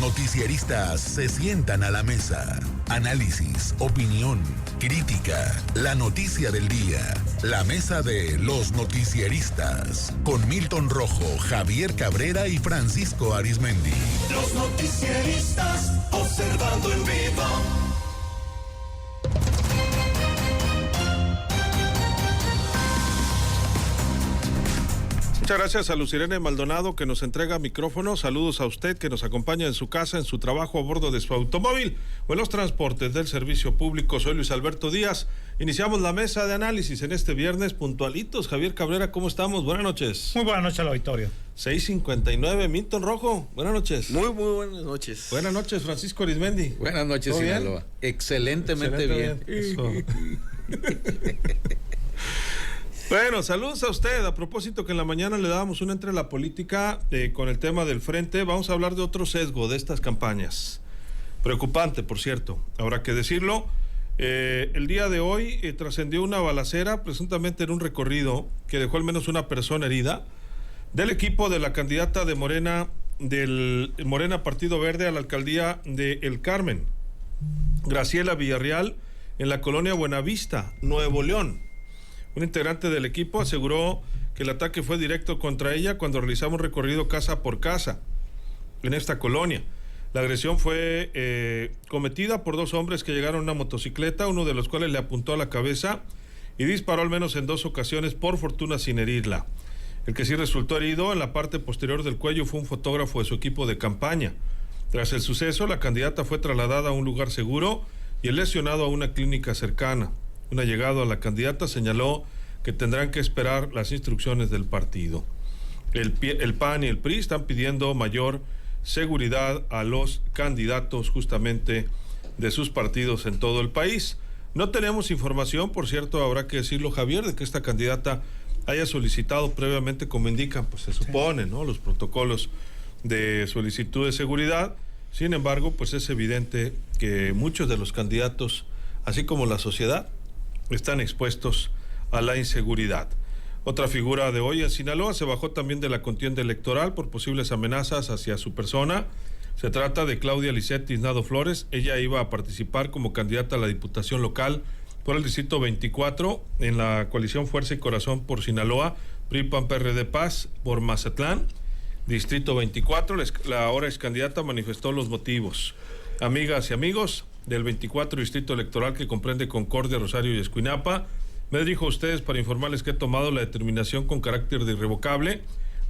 noticieristas se sientan a la mesa. Análisis, opinión, crítica, la noticia del día. La mesa de los noticieristas. Con Milton Rojo, Javier Cabrera y Francisco Arizmendi. Los noticieristas observando en vivo. Muchas gracias a Lucirene Maldonado, que nos entrega micrófonos. Saludos a usted que nos acompaña en su casa, en su trabajo, a bordo de su automóvil o en los transportes del servicio público. Soy Luis Alberto Díaz. Iniciamos la mesa de análisis en este viernes puntualitos. Javier Cabrera, ¿cómo estamos? Buenas noches. Muy buenas noches al auditorio. 6:59, Milton Rojo. Buenas noches. Muy buenas noches. Buenas noches, Francisco Arizmendi. Buenas noches, Sinaloa. Excelentemente bien. Bueno, saludos a usted. A propósito que en la mañana le dábamos una entre la política con el tema del frente, vamos a hablar de otro sesgo de estas campañas. Preocupante, por cierto, habrá que decirlo. El día de hoy trascendió una balacera, presuntamente en un recorrido que dejó al menos una persona herida, del equipo de la candidata de Morena, del Morena Partido Verde a la alcaldía de El Carmen, Graciela Villarreal, en la colonia Buenavista, Nuevo León. Un integrante del equipo aseguró que el ataque fue directo contra ella cuando realizamos un recorrido casa por casa en esta colonia. La agresión fue cometida por dos hombres que llegaron en una motocicleta, uno de los cuales le apuntó a la cabeza y disparó al menos en 2 ocasiones, por fortuna sin herirla. El que sí resultó herido en la parte posterior del cuello fue un fotógrafo de su equipo de campaña. Tras el suceso, la candidata fue trasladada a un lugar seguro y el lesionado a una clínica cercana. Un allegado a la candidata señaló que tendrán que esperar las instrucciones del partido. El PAN y el PRI están pidiendo mayor seguridad a los candidatos justamente de sus partidos en todo el país. No tenemos información, por cierto, habrá que decirlo, Javier, de que esta candidata haya solicitado previamente, como indican, pues se supone, ¿no?, los protocolos de solicitud de seguridad. Sin embargo, pues es evidente que muchos de los candidatos, así como la sociedad, están expuestos a la inseguridad. Otra figura de hoy en Sinaloa se bajó también de la contienda electoral por posibles amenazas hacia su persona. Se trata de Claudia Lisette Tiznado Flores. Ella iba a participar como candidata a la diputación local por el distrito 24 en la coalición Fuerza y Corazón por Sinaloa, PRI PAN PRD Paz por Mazatlán, distrito 24. La ahora ex candidata manifestó los motivos. Amigas y amigos del 24 distrito electoral, que comprende Concordia, Rosario y Escuinapa, me dirijo a ustedes para informarles que he tomado la determinación con carácter de irrevocable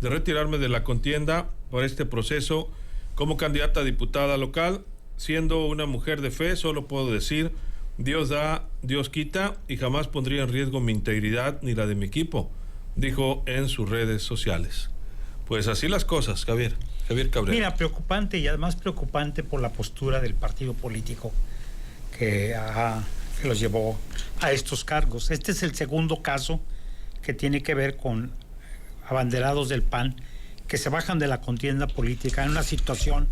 de retirarme de la contienda por este proceso como candidata a diputada local. Siendo una mujer de fe, solo puedo decir: Dios da, Dios quita, y jamás pondría en riesgo mi integridad ni la de mi equipo, dijo en sus redes sociales. Pues así las cosas, Javier Cabrera. Mira, preocupante, y además preocupante por la postura del partido político que los llevó a estos cargos. Este es el segundo caso que tiene que ver con abanderados del PAN que se bajan de la contienda política en una situación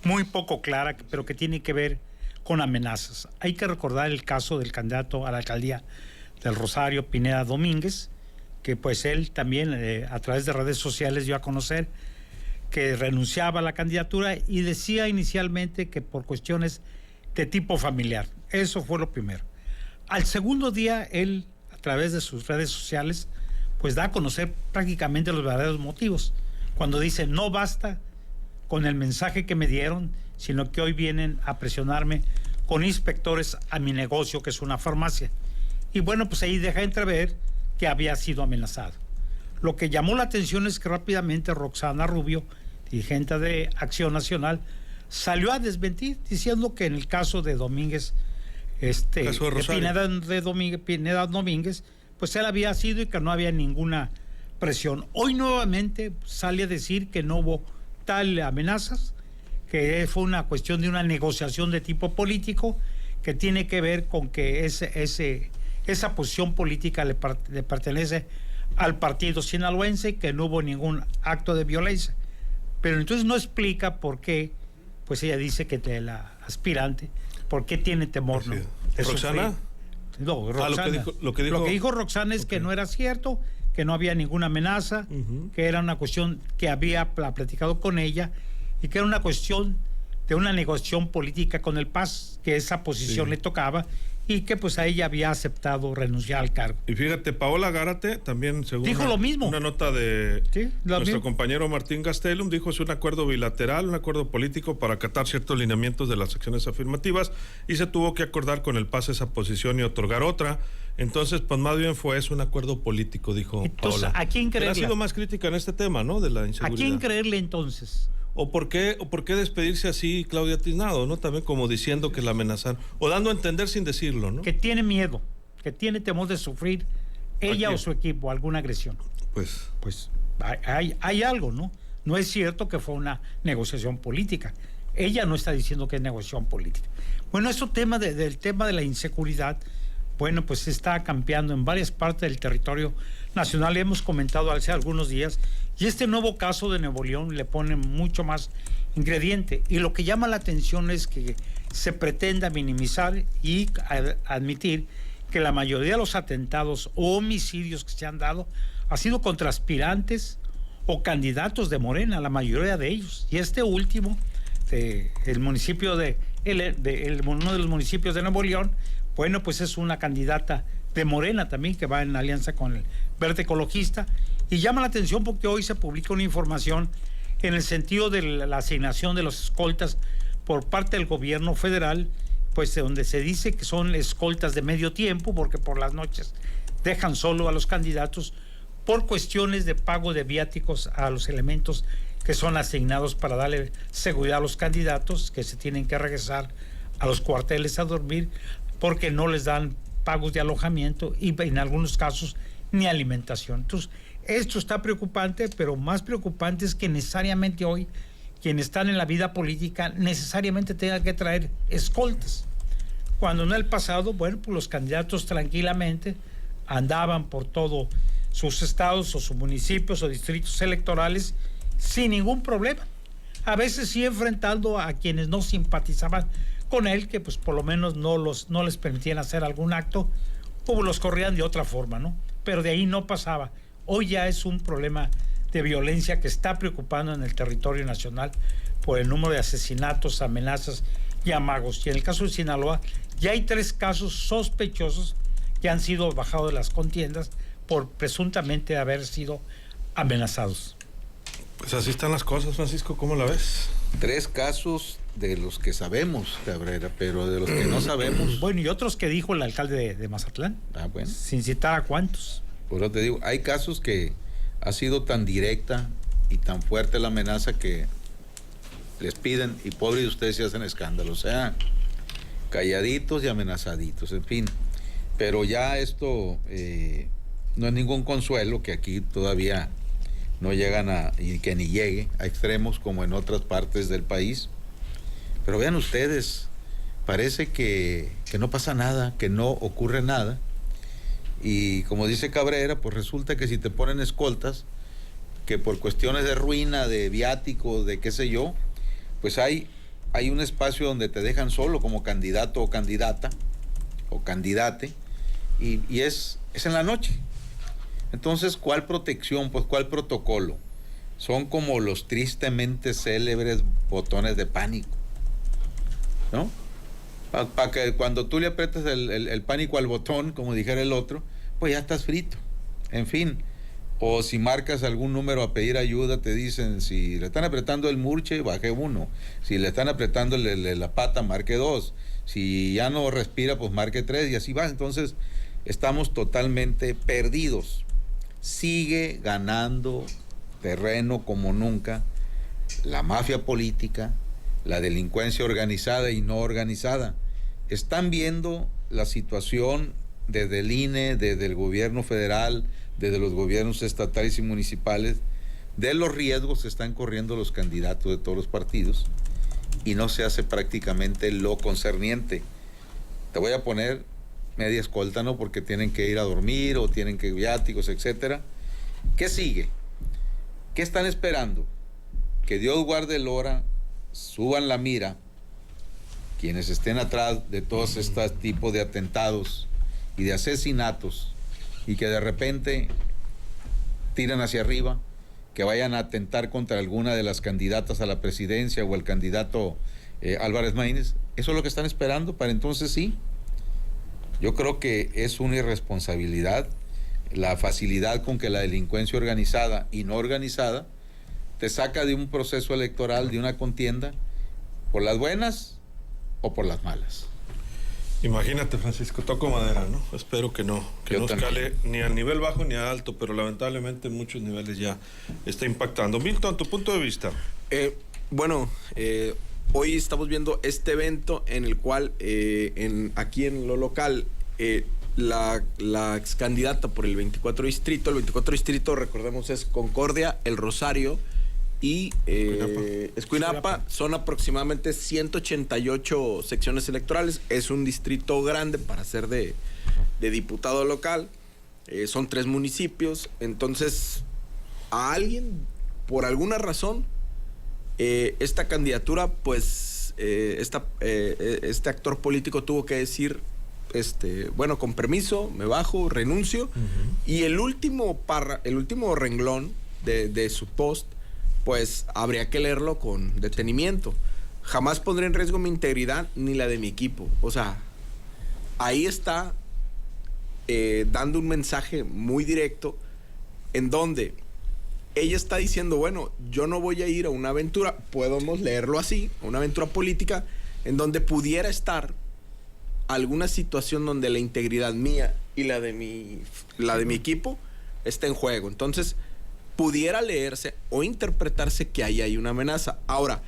muy poco clara, pero que tiene que ver con amenazas. Hay que recordar el caso del candidato a la alcaldía del Rosario, Pineda Domínguez, que pues él también a través de redes sociales dio a conocer que renunciaba a la candidatura y decía inicialmente que por cuestiones de tipo familiar. Eso fue lo primero. Al segundo día, él, a través de sus redes sociales, pues da a conocer prácticamente los verdaderos motivos, cuando dice: no basta con el mensaje que me dieron, sino que hoy vienen a presionarme con inspectores a mi negocio, que es una farmacia. Y bueno, pues ahí deja entrever que había sido amenazado. Lo que llamó la atención es que rápidamente Roxana Rubio, dirigente de Acción Nacional, salió a desmentir, diciendo que en el caso de Domínguez, Pineda Domínguez, pues él había sido y que no había ninguna presión. Hoy nuevamente sale a decir que no hubo tal amenazas, que fue una cuestión de una negociación de tipo político, que tiene que ver con que esa posición política le pertenece al partido sinaloense, que no hubo ningún acto de violencia. Pero entonces no explica por qué, pues ella dice que la aspirante, ¿por qué tiene temor? Sí. ¿No? ¿Roxana? No, Roxana. Lo que dijo Roxana es que no era cierto, que no había ninguna amenaza, que era una cuestión que había platicado con ella y que era una cuestión de una negociación política con el PAS, que esa posición le tocaba y que pues a ella había aceptado renunciar al cargo. Y fíjate, Paola Gárate también, según dijo lo mismo. Una nota de nuestro mismo. compañero Martín Gastelum, dijo es un acuerdo bilateral, un acuerdo político para acatar ciertos lineamientos de las acciones afirmativas y se tuvo que acordar con el PAS esa posición y otorgar otra. Entonces, pues más bien es un acuerdo político, dijo entonces, Paola. ¿a quién creerle? Ha sido más crítica en este tema, ¿no? De la inseguridad. ¿A quién creerle entonces? ¿O por qué despedirse así Claudia Tiznado, ¿no? También como diciendo que la amenazan, o dando a entender sin decirlo, ¿no? Que tiene miedo, que tiene temor de sufrir ella o su equipo alguna agresión. Pues hay algo, ¿no? No es cierto que fue una negociación política. Ella no está diciendo que es negociación política. Bueno, este tema del tema de la inseguridad, bueno, pues se está campeando en varias partes del territorio nacional. Hemos comentado hace algunos días, y este nuevo caso de Nuevo León le pone mucho más ingrediente. Y lo que llama la atención es que se pretenda minimizar y admitir que la mayoría de los atentados o homicidios que se han dado ha sido contra aspirantes o candidatos de Morena, la mayoría de ellos. Y este último, el municipio uno de los municipios de Nuevo León, bueno, pues es una candidata de Morena también que va en alianza con el Verde Ecologista, y llama la atención porque hoy se publica una información en el sentido de la asignación de los escoltas por parte del gobierno federal, pues donde se dice que son escoltas de medio tiempo porque por las noches dejan solo a los candidatos por cuestiones de pago de viáticos a los elementos que son asignados para darle seguridad a los candidatos, que se tienen que regresar a los cuarteles a dormir porque no les dan pagos de alojamiento y en algunos casos ni alimentación. Entonces, esto está preocupante, pero más preocupante es que necesariamente hoy quienes están en la vida política necesariamente tengan que traer escoltas. Cuando en el pasado, bueno, pues los candidatos tranquilamente andaban por todos sus estados o sus municipios o distritos electorales sin ningún problema. A veces sí enfrentando a quienes no simpatizaban con él, que pues por lo menos no les permitían hacer algún acto o los corrían de otra forma, ¿no? Pero de ahí no pasaba. Hoy ya es un problema de violencia que está preocupando en el territorio nacional por el número de asesinatos, amenazas y amagos. Y en el caso de Sinaloa ya hay 3 casos sospechosos que han sido bajados de las contiendas por presuntamente haber sido amenazados. Pues así están las cosas, Francisco, ¿cómo la ves? 3 casos de los que sabemos, Cabrera, pero de los que no sabemos. Bueno, y otros que dijo el alcalde de Mazatlán. Bueno. Sin citar a cuántos. Por eso te digo, hay casos que ha sido tan directa y tan fuerte la amenaza que les piden, y pobres de ustedes si hacen escándalo, o sea, calladitos y amenazaditos, en fin. Pero ya esto no es ningún consuelo, que aquí todavía no llegan y que ni llegue a extremos como en otras partes del país. Pero vean ustedes, parece que no pasa nada, que no ocurre nada. Y como dice Cabrera, pues resulta que si te ponen escoltas, que por cuestiones de ruina, de viáticos, de qué sé yo, pues hay un espacio donde te dejan solo como candidato o candidata, o candidate, y es en la noche. Entonces, ¿cuál protección? Pues, ¿cuál protocolo? Son como los tristemente célebres botones de pánico, ¿no? Para que cuando tú le aprietas el pánico al botón, como dijera el otro, pues ya estás frito. En fin, o si marcas algún número a pedir ayuda, te dicen, si le están apretando el murche, baje 1. Si le están apretando la pata, marque 2. Si ya no respira, pues marque 3, y así va. Entonces, estamos totalmente perdidos. Sigue ganando terreno como nunca la mafia política, la delincuencia organizada y no organizada. Están viendo la situación desde el INE, desde el gobierno federal, desde los gobiernos estatales y municipales, de los riesgos que están corriendo los candidatos de todos los partidos, y no se hace prácticamente lo concerniente. Te voy a poner media escolta, ¿no? Porque tienen que ir a dormir o tienen que viáticos, etcétera. ¿Qué sigue? ¿Qué están esperando? Que Dios guarde el hora, suban la mira, quienes estén atrás de todos estos tipos de atentados y de asesinatos, y que de repente tiran hacia arriba, que vayan a atentar contra alguna de las candidatas a la presidencia o el candidato Álvarez Maínez. Eso es lo que están esperando para entonces sí. Yo creo que es una irresponsabilidad la facilidad con que la delincuencia organizada y no organizada te saca de un proceso electoral, de una contienda, por las buenas o por las malas. Imagínate, Francisco, toco madera, ¿no? Espero que no escale ni al nivel bajo ni a alto, pero lamentablemente en muchos niveles ya está impactando. Milton, tu punto de vista. Hoy estamos viendo este evento en el cual aquí en lo local la ex candidata por el 24 distrito, recordemos, es Concordia, El Rosario y Escuinapa. Son aproximadamente 188 secciones electorales. Es un distrito grande para ser de diputado local. Son 3 municipios. Entonces, a alguien, por alguna razón, esta candidatura, pues, este actor político tuvo que decir, con permiso, me bajo, renuncio. Y el último renglón de su post, pues habría que leerlo con detenimiento. Jamás pondré en riesgo mi integridad ni la de mi equipo. O sea, ahí está dando un mensaje muy directo en donde ella está diciendo, bueno, yo no voy a ir a una aventura, podemos leerlo así, a una aventura política en donde pudiera estar alguna situación donde la integridad mía y la de mi equipo está en juego. Entonces, pudiera leerse o interpretarse que ahí hay una amenaza. Ahora,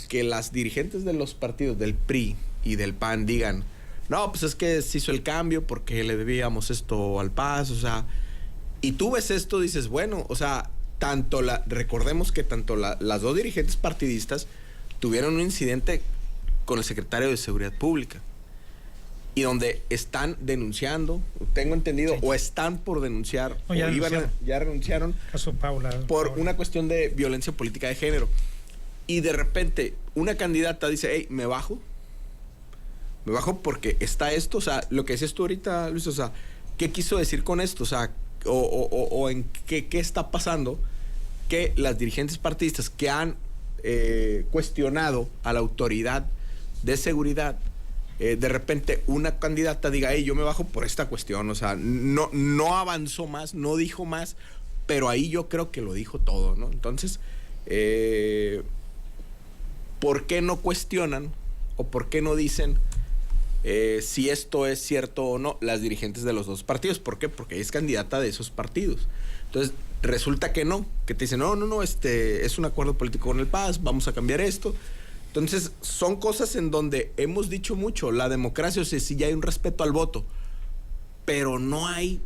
que las dirigentes de los partidos del PRI y del PAN digan, no, pues es que se hizo el cambio porque le debíamos esto al PAS, o sea, y tú ves esto, dices, bueno, o sea, recordemos que tanto las dos dirigentes partidistas tuvieron un incidente con el secretario de Seguridad Pública y donde están denunciando, tengo entendido, o están por denunciar, ya renunciaron caso Paula, por una cuestión de violencia política de género. Y de repente una candidata dice, hey, me bajo porque está esto, o sea, lo que decías tú ahorita, Luis, o sea, ¿qué quiso decir con esto? O sea, o en qué está pasando que las dirigentes partidistas que han cuestionado a la autoridad de seguridad, de repente una candidata diga, hey, yo me bajo por esta cuestión, o sea, no avanzó más, no dijo más, pero ahí yo creo que lo dijo todo, ¿no? Entonces, ¿por qué no cuestionan o por qué no dicen si esto es cierto o no las dirigentes de los dos partidos? ¿Por qué? Porque ella es candidata de esos partidos. Entonces, resulta que no, que te dicen, no, es un acuerdo político con el PAS, vamos a cambiar esto. Entonces, son cosas en donde hemos dicho mucho, la democracia, o sea, sí ya hay un respeto al voto, pero no hay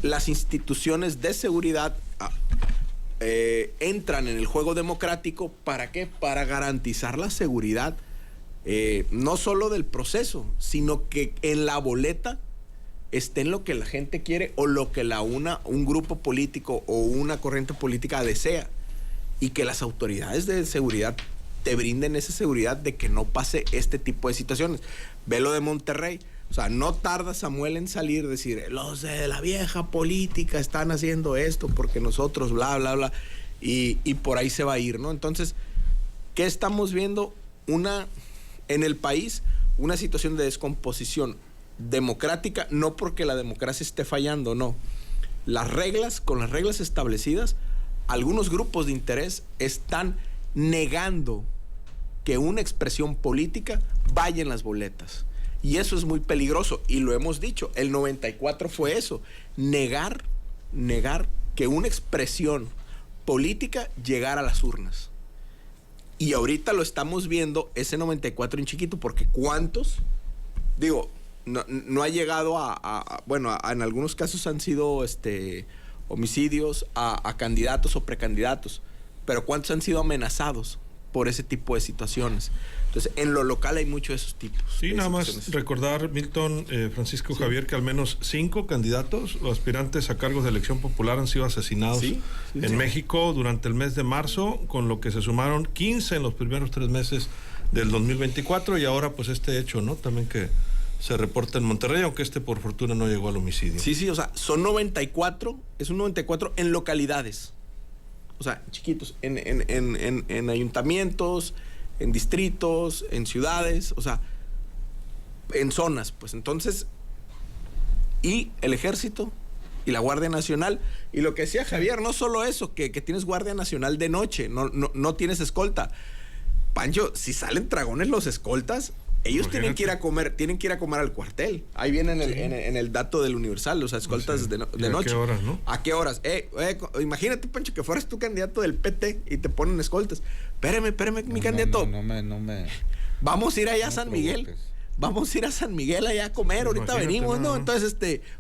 las instituciones de seguridad entran en el juego democrático. ¿Para qué? Para garantizar la seguridad, no solo del proceso, sino que en la boleta esté en lo que la gente quiere o lo que un grupo político o una corriente política desea, y que las autoridades de seguridad te brinden esa seguridad de que no pase este tipo de situaciones. Ve lo de Monterrey. O sea, no tarda Samuel en salir, decir, los de la vieja política están haciendo esto porque nosotros, bla, bla, bla, y por ahí se va a ir, ¿no? Entonces, ¿qué estamos viendo? En el país, una situación de descomposición democrática, no porque la democracia esté fallando, no. Con las reglas establecidas, algunos grupos de interés están negando que una expresión política vaya en las boletas. Y eso es muy peligroso, y lo hemos dicho, el 94 fue eso, negar que una expresión política llegara a las urnas. Y ahorita lo estamos viendo, ese 94 en chiquito, porque ¿cuántos? Digo, no ha llegado en algunos casos han sido homicidios a candidatos o precandidatos, pero ¿cuántos han sido amenazados por ese tipo de situaciones? Entonces, en lo local hay muchos de esos tipos. Sí, nada más recordar, Milton, Francisco, sí. Javier, que al menos 5 candidatos o aspirantes a cargos de elección popular han sido asesinados en México durante el mes de marzo, con lo que se sumaron 15 en los primeros 3 meses del 2024, y ahora pues este hecho, ¿no? También que se reporta en Monterrey, aunque por fortuna no llegó al homicidio. Sí, o sea, son 94, es un 94 en localidades. O sea, chiquitos, en ayuntamientos, en distritos, en ciudades, o sea, en zonas, pues entonces, y el ejército y la Guardia Nacional, y lo que decía Javier, no solo eso, que tienes Guardia Nacional de noche, no tienes escolta. Pancho, si salen dragones los escoltas, ellos tienen que ir a comer al cuartel. Ahí viene en el dato del Universal, los escoltas de noche. ¿A qué horas, no? ¿A qué horas? Imagínate, Pancho, que fueras tú candidato del PT y te ponen escoltas. Espérame, mi candidato. No me. Vamos a ir allá a San Miguel. Vamos a ir a San Miguel allá a comer. Ahorita venimos, ¿no? Entonces,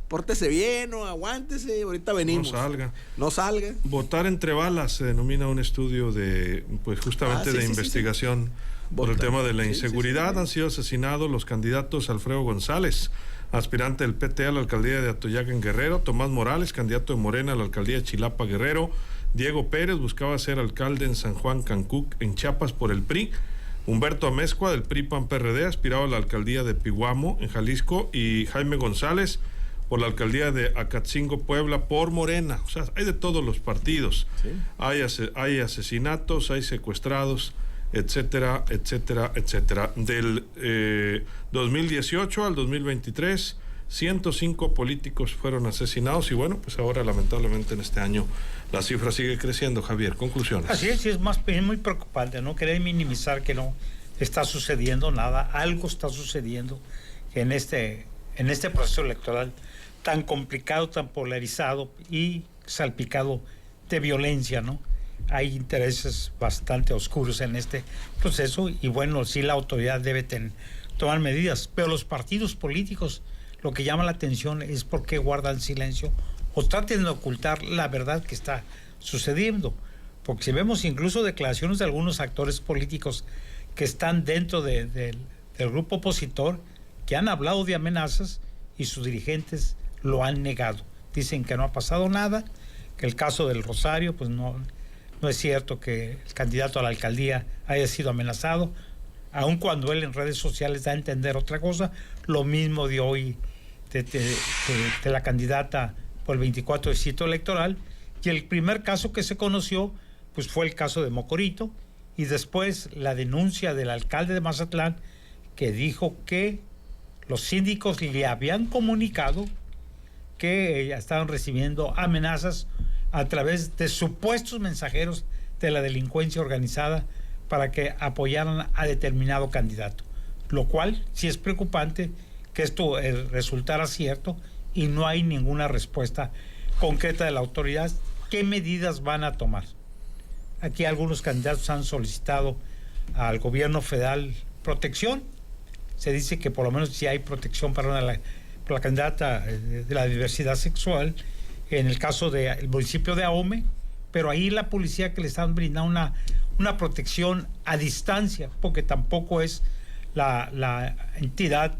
pórtese bien o aguántese. Ahorita venimos. No salga. Votar entre balas se denomina un estudio de, pues justamente de investigación. Por el tema de la inseguridad han sido asesinados los candidatos Alfredo González, aspirante del PT a la alcaldía de Atoyac en Guerrero, Tomás Morales, candidato de Morena a la alcaldía de Chilapa, Guerrero, Diego Pérez buscaba ser alcalde en San Juan Cancuc, en Chiapas por el PRI, Humberto Amezcua del PRI PAN PRD aspiraba a la alcaldía de Pihuamo en Jalisco y Jaime González por la alcaldía de Acatzingo, Puebla, por Morena. O sea, hay de todos los partidos. Sí. Hay asesinatos, hay secuestrados, etcétera, etcétera, etcétera. Del 2018 al 2023, 105 políticos fueron asesinados y bueno, pues ahora lamentablemente en este año la cifra sigue creciendo. Javier, conclusiones. Así es muy preocupante, ¿no? Querer minimizar que no está sucediendo nada, algo está sucediendo en este proceso electoral tan complicado, tan polarizado y salpicado de violencia, ¿no? Hay intereses bastante oscuros en este proceso y bueno, sí la autoridad debe tomar medidas, pero los partidos políticos, lo que llama la atención es por qué guardan silencio o traten de ocultar la verdad que está sucediendo, porque si vemos incluso declaraciones de algunos actores políticos que están dentro del grupo opositor, que han hablado de amenazas y sus dirigentes lo han negado, dicen que no ha pasado nada, que el caso del Rosario pues no es cierto que el candidato a la alcaldía haya sido amenazado, aun cuando él en redes sociales da a entender otra cosa. Lo mismo de hoy de la candidata por el 24 distrito electoral, y el primer caso que se conoció pues fue el caso de Mocorito, y después la denuncia del alcalde de Mazatlán, que dijo que los síndicos le habían comunicado que estaban recibiendo amenazas a través de supuestos mensajeros de la delincuencia organizada para que apoyaran a determinado candidato, lo cual sí es preocupante que esto resultara cierto y no hay ninguna respuesta concreta de la autoridad. ¿Qué medidas van a tomar? Aquí algunos candidatos han solicitado al gobierno federal protección. Se dice que por lo menos sí hay protección para la candidata de la diversidad sexual en el caso del municipio de Ahome, pero ahí la policía que le están brindando una protección a distancia, porque tampoco es la entidad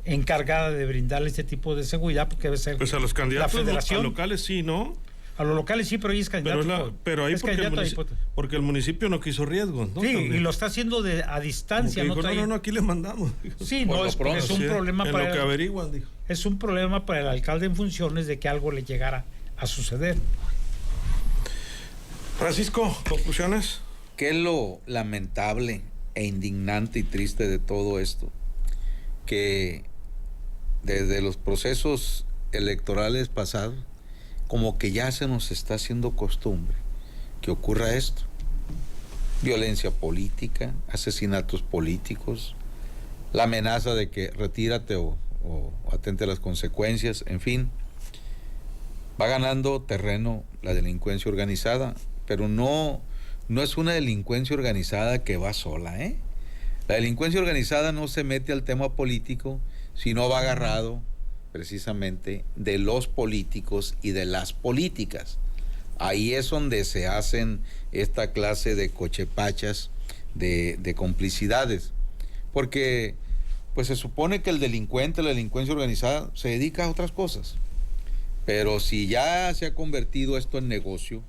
encargada de brindarle este tipo de seguridad, porque debe ser pues a los candidatos, la federación. A locales sí, ¿no? A los locales sí, pero ahí es candidato. Pero ahí porque el municipio no quiso riesgos, ¿no? Sí, también. Y lo está haciendo a distancia. Dijo, no, aquí le mandamos. Sí, no, es un problema para lo que averiguan, dijo. Es un problema para el alcalde en funciones de que algo le llegara a suceder. Francisco, conclusiones. ¿Qué es lo lamentable e indignante y triste de todo esto? Que desde los procesos electorales pasados, como que ya se nos está haciendo costumbre que ocurra esto. Violencia política, asesinatos políticos, la amenaza de que retírate o atente a las consecuencias, en fin. Va ganando terreno la delincuencia organizada, pero no es una delincuencia organizada que va sola, ¿eh? La delincuencia organizada no se mete al tema político, sino va agarrado precisamente de los políticos y de las políticas. Ahí es donde se hacen esta clase de cochepachas, de complicidades, porque pues se supone que el delincuente, la delincuencia organizada, se dedica a otras cosas, pero si ya se ha convertido esto en negocio,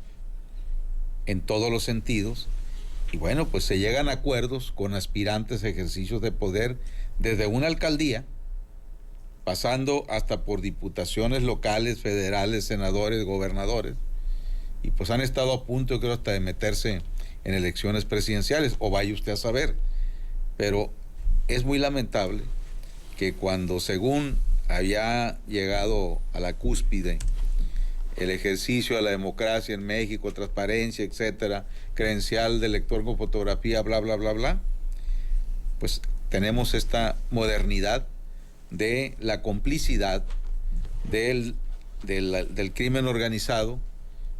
en todos los sentidos, y bueno, pues se llegan a acuerdos con aspirantes a ejercicios de poder desde una alcaldía, pasando hasta por diputaciones locales, federales, senadores, gobernadores, y pues han estado a punto, yo creo, hasta de meterse en elecciones presidenciales, o vaya usted a saber. Pero es muy lamentable que cuando según había llegado a la cúspide el ejercicio de la democracia en México, transparencia, etcétera, credencial de lector con fotografía, bla, bla, bla, bla, pues tenemos esta modernidad de la complicidad del crimen organizado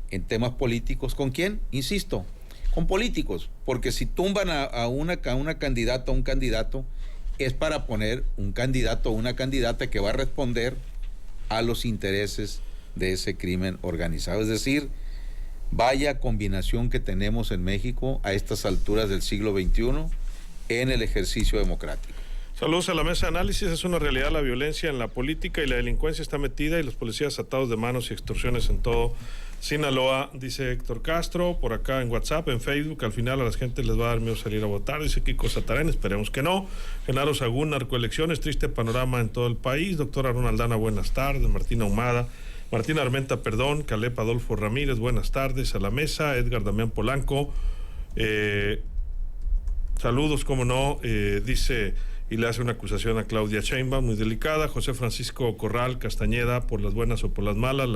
en temas políticos. ¿Con quién? Insisto, con políticos, porque si tumban a una candidata o un candidato, es para poner un candidato o una candidata que va a responder a los intereses de ese crimen organizado. Es decir, vaya combinación que tenemos en México a estas alturas del siglo XXI en el ejercicio democrático. Saludos a la mesa de análisis. Es una realidad la violencia en la política y la delincuencia está metida y los policías atados de manos y extorsiones en todo Sinaloa, dice Héctor Castro. Por acá en WhatsApp, en Facebook, al final a la gente les va a dar miedo salir a votar, dice Kiko Satarén, esperemos que no. Genaro Sagún, narcoelecciones, triste panorama en todo el país. Doctora Ronaldana, buenas tardes. Martina Ahumada, Martín Armenta, perdón. Caleb Adolfo Ramírez, buenas tardes a la mesa. Edgar Damián Polanco, saludos, como no, dice, y le hace una acusación a Claudia Sheinbaum muy delicada. José Francisco Corral Castañeda, por las buenas o por las malas,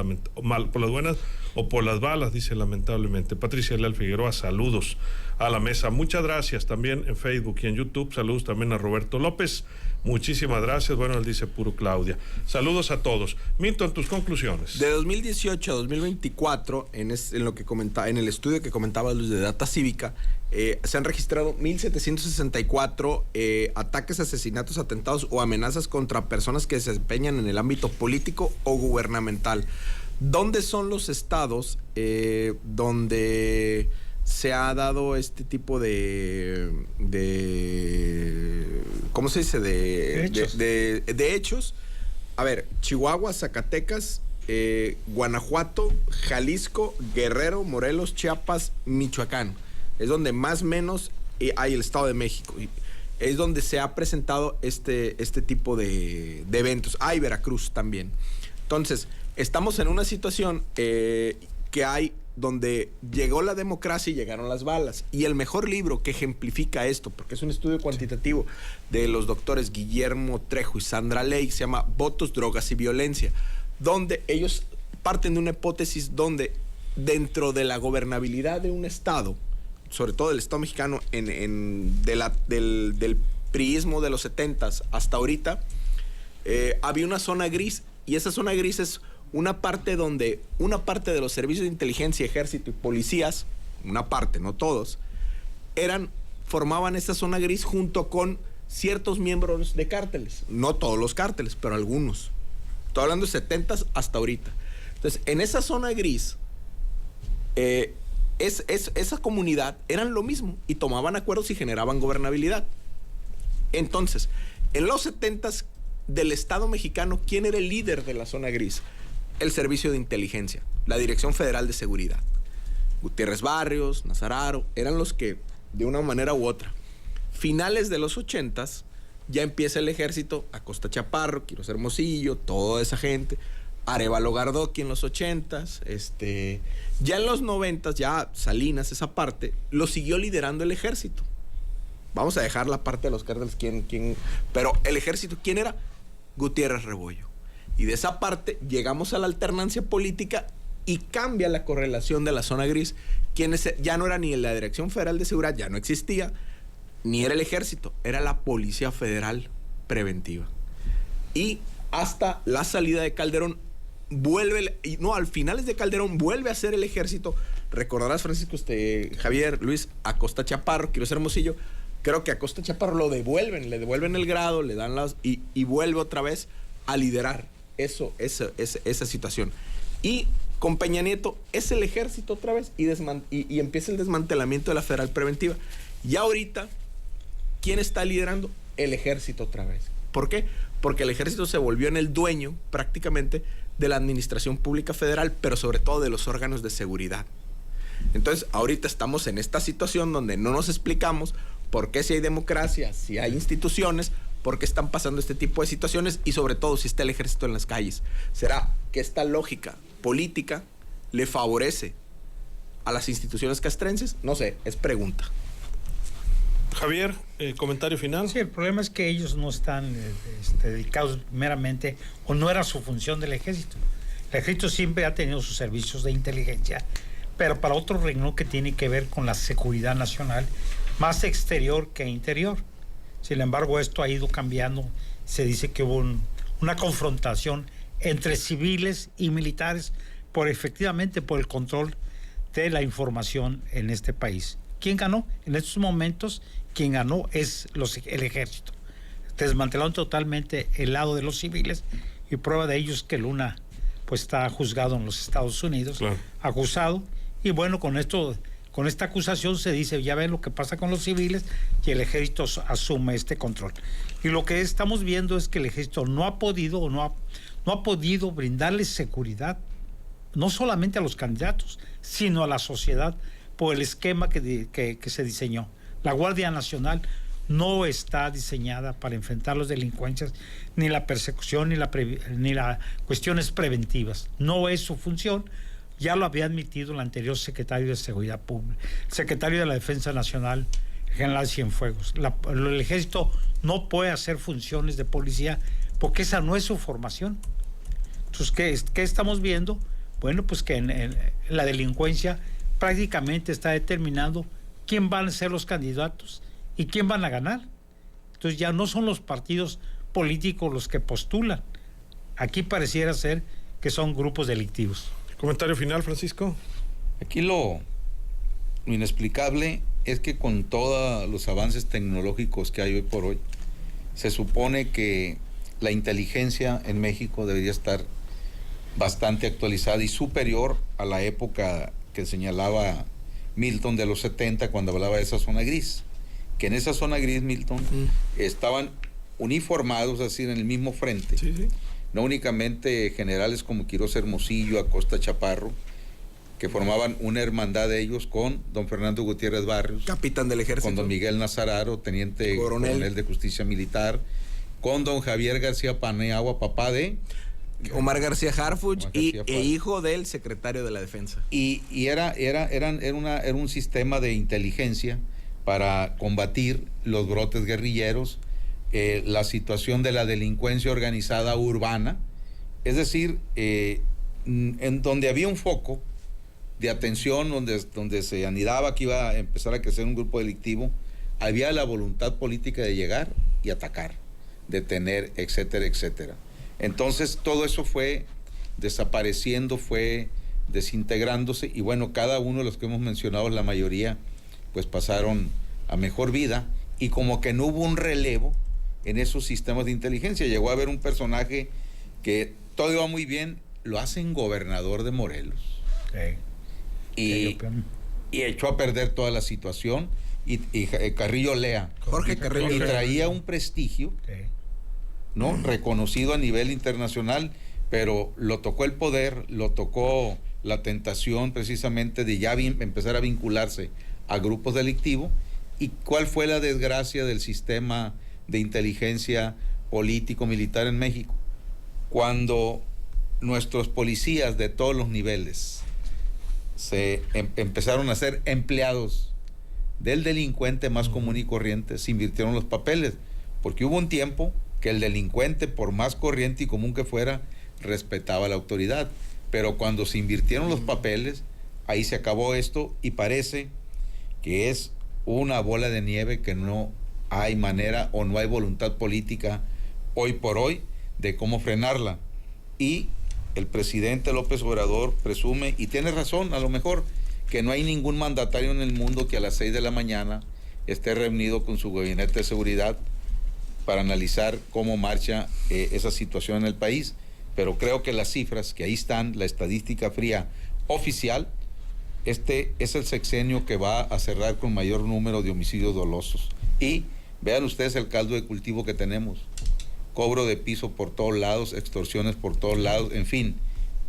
por las buenas o por las balas, dice lamentablemente. Patricia Leal Figueroa, saludos a la mesa. Muchas gracias también en Facebook y en YouTube. Saludos también a Roberto López. Muchísimas gracias. Bueno, él dice puro Claudia. Saludos a todos. Milton, tus conclusiones. De 2018 a 2024, en lo que en el estudio que comentaba Luis de Data Cívica, se han registrado 1,764 ataques, asesinatos, atentados o amenazas contra personas que se desempeñan en el ámbito político o gubernamental. ¿Dónde son los estados donde se ha dado este tipo de ¿cómo se dice? De hechos? A ver, Chihuahua, Zacatecas, Guanajuato, Jalisco, Guerrero, Morelos, Chiapas, Michoacán. Es donde más o menos hay el Estado de México. Es donde se ha presentado este tipo de eventos. Hay Veracruz también. Entonces, estamos en una situación que hay donde llegó la democracia y llegaron las balas. Y el mejor libro que ejemplifica esto, porque es un estudio cuantitativo de los doctores Guillermo Trejo y Sandra Ley, se llama Votos, Drogas y Violencia, donde ellos parten de una hipótesis donde dentro de la gobernabilidad de un estado, sobre todo del Estado mexicano, del priismo de los 70s hasta ahorita, había una zona gris, y esa zona gris es una parte donde una parte de los servicios de inteligencia, ejército y policías, una parte, no todos, formaban esa zona gris junto con ciertos miembros de cárteles, no todos los cárteles, pero algunos. Estoy hablando de 70s hasta ahorita. Entonces, en esa zona gris, esa comunidad eran lo mismo y tomaban acuerdos y generaban gobernabilidad. Entonces, en los 70s del Estado mexicano, ¿quién era el líder de la zona gris? El Servicio de Inteligencia, la Dirección Federal de Seguridad. Gutiérrez Barrios, Nazararo, eran los que, de una manera u otra, finales de los 80s, ya empieza el ejército, Acosta Chaparro, Quiroz Hermosillo, toda esa gente, Arévalo Gardoqui en los 80s, ya en los 90s, ya Salinas, esa parte, lo siguió liderando el ejército. Vamos a dejar la parte de los cárteles, pero el ejército, ¿quién era? Gutiérrez Rebollo. Y de esa parte llegamos a la alternancia política y cambia la correlación de la zona gris. Ya no era ni la Dirección Federal de Seguridad, ya no existía, ni era el ejército, era la Policía Federal Preventiva. Y hasta la salida de Calderón, al finales de Calderón vuelve a ser el ejército. Recordarás, Francisco, Javier, Luis, Acosta Chaparro, Quiroz Hermosillo. Creo que a Acosta Chaparro le devuelven el grado, le dan y vuelve otra vez a liderar esa situación. Y con Peña Nieto es el ejército otra vez y empieza el desmantelamiento de la Federal Preventiva. Y ahorita, ¿quién está liderando? El ejército otra vez. ¿Por qué? Porque el ejército se volvió en el dueño prácticamente de la administración pública federal, pero sobre todo de los órganos de seguridad. Entonces, ahorita estamos en esta situación donde no nos explicamos por qué si hay democracia, si hay instituciones, por qué están pasando este tipo de situaciones y sobre todo si está el ejército en las calles. ¿Será que esta lógica política le favorece a las instituciones castrenses? No sé, es pregunta. Javier, comentario final. Sí, el problema es que ellos no están dedicados meramente, o no era su función del ejército. El ejército siempre ha tenido sus servicios de inteligencia, pero para otro renglón que tiene que ver con la seguridad nacional, más exterior que interior. Sin embargo, esto ha ido cambiando. Se dice que hubo una confrontación entre civiles y militares efectivamente por el control de la información en este país. ¿Quién ganó? En estos momentos, quien ganó es el ejército. Desmantelaron totalmente el lado de los civiles, y prueba de ello es que Luna pues está juzgado en los Estados Unidos, claro, acusado, y bueno, con esta acusación se dice, ya ven lo que pasa con los civiles, y el ejército asume este control. Y lo que estamos viendo es que el ejército no ha podido brindarle seguridad, no solamente a los candidatos, sino a la sociedad, por el esquema que se diseñó. La Guardia Nacional no está diseñada para enfrentar las delincuencias, ni la persecución, ni las cuestiones preventivas. No es su función. Ya lo había admitido el anterior secretario de Seguridad Pública, el secretario de la Defensa Nacional, el general Cienfuegos. El ejército no puede hacer funciones de policía porque esa no es su formación. Entonces, ¿qué estamos viendo? Bueno, pues que en la delincuencia prácticamente está determinando quién van a ser los candidatos y quién van a ganar. Entonces ya no son los partidos políticos los que postulan. Aquí pareciera ser que son grupos delictivos. Comentario final, Francisco. Aquí lo inexplicable es que con todos los avances tecnológicos que hay hoy por hoy, se supone que la inteligencia en México debería estar bastante actualizada y superior a la época que señalaba Milton de los 70, cuando hablaba de esa zona gris. Que en esa zona gris, Milton, estaban uniformados, así en el mismo frente. Sí, sí. No únicamente generales como Quirós Hermosillo, Acosta Chaparro, que formaban una hermandad de ellos con don Fernando Gutiérrez Barrios, capitán del ejército, con don Miguel Nazararo, teniente coronel de justicia militar, con don Javier García Paniagua, papá de Omar García Harfuch, e hijo del secretario de la Defensa. Y era un sistema de inteligencia para combatir los brotes guerrilleros, la situación de la delincuencia organizada urbana, es decir, en donde había un foco de atención, donde se anidaba que iba a empezar a crecer un grupo delictivo, había la voluntad política de llegar y atacar, detener, etcétera, etcétera. Entonces todo eso fue desapareciendo, fue desintegrándose, y bueno, cada uno de los que hemos mencionado, la mayoría, pues pasaron a mejor vida, y como que no hubo un relevo en esos sistemas de inteligencia. Llegó a haber un personaje que todo iba muy bien, lo hacen gobernador de Morelos. Y echó a perder toda la situación, y Carrillo Lea. Jorge Carrillo y Lea. Traía un prestigio, ¿no? Reconocido a nivel internacional, pero lo tocó el poder, lo tocó la tentación precisamente de ya empezar a vincularse a grupos delictivos. ¿Y cuál fue la desgracia del sistema de inteligencia político-militar en México? Cuando nuestros policías de todos los niveles se empezaron a ser empleados del delincuente más común y corriente, se invirtieron los papeles, porque hubo un tiempo que el delincuente, por más corriente y común que fuera, respetaba la autoridad, pero cuando se invirtieron los papeles, ahí se acabó esto, y parece que es una bola de nieve que no hay manera o no hay voluntad política hoy por hoy de cómo frenarla. Y el presidente López Obrador presume, y tiene razón, a lo mejor, que no hay ningún mandatario en el mundo que a las 6 de la mañana esté reunido con su gabinete de seguridad para analizar cómo marcha esa situación en el país. Pero creo que las cifras que ahí están, la estadística fría oficial, este es el sexenio que va a cerrar con mayor número de homicidios dolosos. Y vean ustedes el caldo de cultivo que tenemos. Cobro de piso por todos lados, extorsiones por todos lados, en fin,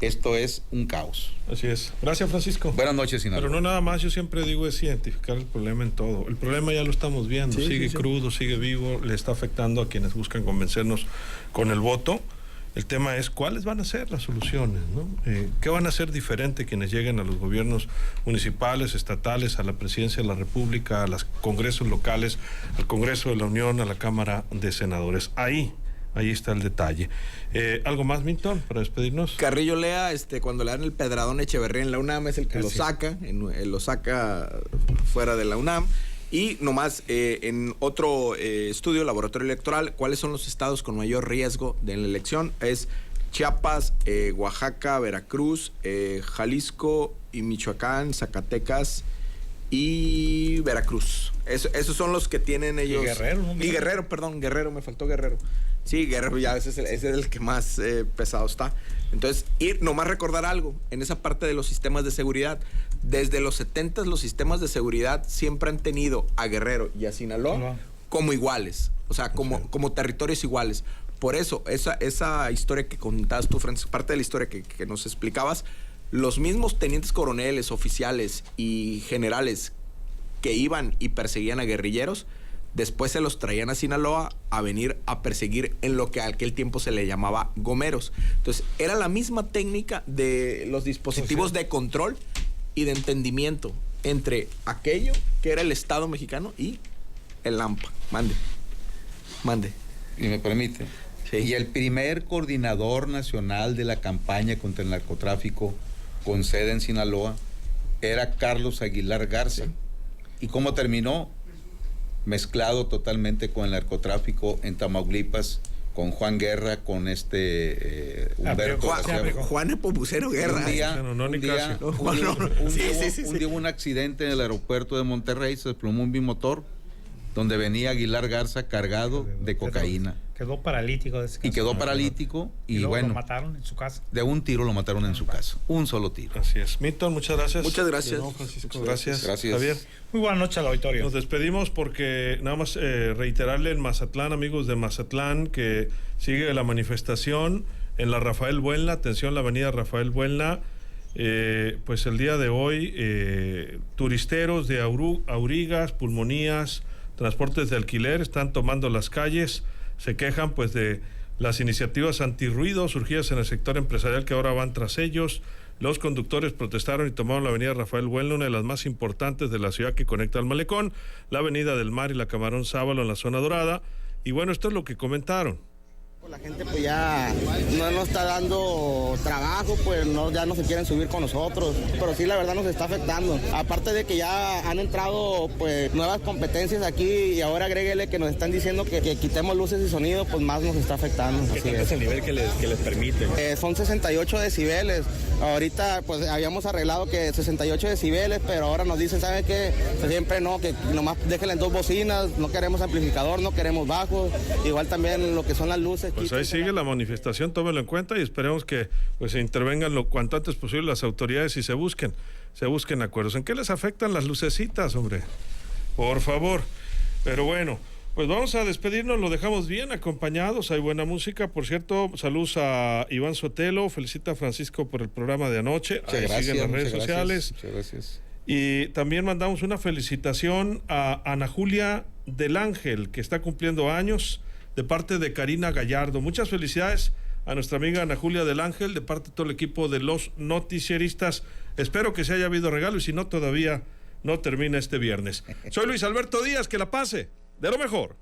esto es un caos. Así es. Gracias, Francisco. Buenas noches, Sinaloa. Pero no nada más, yo siempre digo, es identificar el problema en todo. El problema ya lo estamos viendo, sigue crudo, sigue vivo, le está afectando a quienes buscan convencernos con el voto. El tema es cuáles van a ser las soluciones, ¿no? ¿Qué van a hacer diferente quienes lleguen a los gobiernos municipales, estatales, a la presidencia de la República, a los congresos locales, al Congreso de la Unión, a la Cámara de Senadores? Ahí está el detalle. ¿Algo más, Milton, para despedirnos? Carrillo Lea, cuando le dan el pedradón a Echeverría en la UNAM, es el que lo saca fuera de la UNAM. Y nomás, en otro estudio, laboratorio electoral, ¿cuáles son los estados con mayor riesgo de la elección? Es Chiapas, Oaxaca, Veracruz, Jalisco y Michoacán, Zacatecas y Veracruz. Esos son los que tienen ellos. Y Guerrero, ¿no? Y Guerrero, perdón, Guerrero, me faltó Guerrero. Sí, Guerrero, ya ese es el que más pesado está. Entonces, nomás recordar algo, en esa parte de los sistemas de seguridad, desde los 70 los sistemas de seguridad siempre han tenido a Guerrero y a Sinaloa como iguales, o sea, como territorios iguales. Por eso, esa historia que contabas tú, Francis, parte de la historia que nos explicabas, los mismos tenientes coroneles, oficiales y generales que iban y perseguían a guerrilleros, después se los traían a Sinaloa a venir a perseguir en lo que a aquel tiempo se le llamaba gomeros. Entonces, era la misma técnica de los dispositivos de control y de entendimiento entre aquello que era el Estado mexicano y el LAMPA. Mande. Y me permite. Sí. Y el primer coordinador nacional de la campaña contra el narcotráfico con sede en Sinaloa era Carlos Aguilar Garza. Sí. ¿Y cómo terminó? Mezclado totalmente con el narcotráfico en Tamaulipas, con Juan Guerra, con Humberto. Juan Nepomuceno Guerra. Un día hubo un accidente en el aeropuerto de Monterrey, se desplomó un bimotor donde venía Aguilar Garza cargado de cocaína. Quedó paralítico. Y quedó paralítico y bueno, lo mataron en su casa. De un tiro lo mataron en su casa. Un solo tiro. Así es. Milton, muchas gracias. Muchas gracias. No, Francisco, gracias. Gracias. Javier. Muy buena noche al auditorio. Nos despedimos porque nada más reiterarle en Mazatlán, amigos de Mazatlán, que sigue la manifestación en la Rafael Buelna, atención, la avenida Rafael Buelna. Pues el día de hoy, turisteros de Aurigas, Pulmonías, transportes de alquiler están tomando las calles, se quejan pues de las iniciativas antirruido surgidas en el sector empresarial que ahora van tras ellos. Los conductores protestaron y tomaron la avenida Rafael Buelna, una de las más importantes de la ciudad que conecta al Malecón, la avenida del Mar y la Camarón Sábalo en la zona dorada. Y bueno, esto es lo que comentaron. La gente pues ya no nos está dando trabajo, pues ya no se quieren subir con nosotros, pero sí la verdad nos está afectando. Aparte de que ya han entrado pues nuevas competencias aquí y ahora agréguele que nos están diciendo que quitemos luces y sonido, pues más nos está afectando. ¿Qué es el nivel que les permite? Son 68 decibeles. Ahorita pues habíamos arreglado que 68 decibeles, pero ahora nos dicen, ¿saben qué? Siempre no, que nomás déjenle en 2 bocinas, no queremos amplificador, no queremos bajos, igual también lo que son las luces. Pues ahí sigue la manifestación, tómenlo en cuenta y esperemos que pues se intervengan lo cuanto antes posible las autoridades y se busquen acuerdos. ¿En qué les afectan las lucecitas, hombre? Por favor. Pero bueno, pues vamos a despedirnos, lo dejamos bien acompañados, hay buena música. Por cierto, saludos a Iván Sotelo, felicita a Francisco por el programa de anoche. Ahí siguen las redes sociales. Muchas gracias. Y también mandamos una felicitación a Ana Julia del Ángel, que está cumpliendo años, de parte de Karina Gallardo. Muchas felicidades a nuestra amiga Ana Julia del Ángel, de parte de todo el equipo de los noticieristas. Espero que se haya habido regalo y si no, todavía no termina este viernes. Soy Luis Alberto Díaz, que la pase de lo mejor.